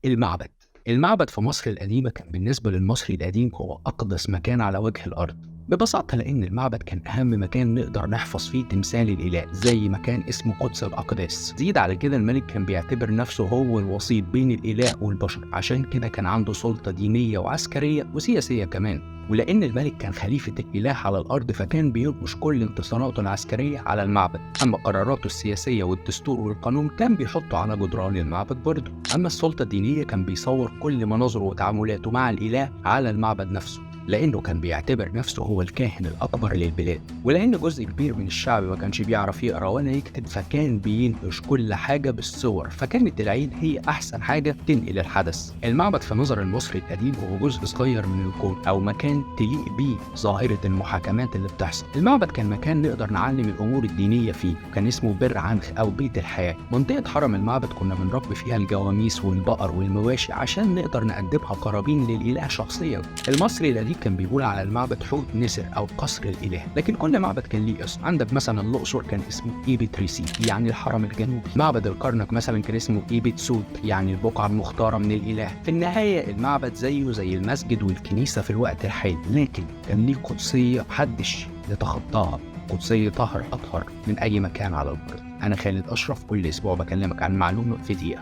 المعبد في مصر القديمة كان بالنسبة للمصري القديم هو أقدس مكان على وجه الأرض، ببساطة لأن المعبد كان أهم مكان نقدر نحفظ فيه تمثال الإله، زي مكان اسمه قدس الأقداس. زيد على كده الملك كان بيعتبر نفسه هو الوسيط بين الإله والبشر، عشان كده كان عنده سلطة دينية وعسكرية وسياسية كمان. ولأن الملك كان خليفة الإله على الأرض فكان بينقش كل انتصاراته العسكرية على المعبد، أما قراراته السياسية والدستور والقانون كان بيحطه على جدران المعبد برضه. أما السلطة الدينية كان بيصور كل مناظره وتعاملاته مع الإله على المعبد نفسه، لأنه كان بيعتبر نفسه هو الكاهن الأكبر للبلاد. ولأن جزء كبير من الشعب ما كانش بيعرف يقرأ ولا يكتب فكان بينقش كل حاجة بالصور، فكانت العين هي أحسن حاجة تنقل الحدث. المعبد في نظر المصري القديم هو جزء صغير من الكون، أو مكان تليق بيه ظاهرة المحاكمات اللي بتحصل. المعبد كان مكان نقدر نعلم الأمور الدينية فيه، كان اسمه بر عنخ أو بيت الحياة. منطقة حرم المعبد كنا بنربي فيها الجواميس والبقر والمواشي عشان نقدر نقدمها قرابين للإله شخصيا. المصري القديم كان بيقول على المعبد حوت نسر أو قصر الإله، لكن كل معبد كان ليه اسم. عندك مثلا الأقصر كان اسمه إيبت ريسي يعني الحرم الجنوبي، معبد الكرنك مثلا كان اسمه إيبت سوت يعني البقعة المختارة من الإله. في النهاية المعبد زيه زي المسجد والكنيسة في الوقت الحالي، لكن كان ليه قدسية محدش يتخطاها، قدسية طاهر أطهر من أي مكان على الأرض. أنا خالد أشرف، كل أسبوع بكلمك عن معلومة في دقيقة.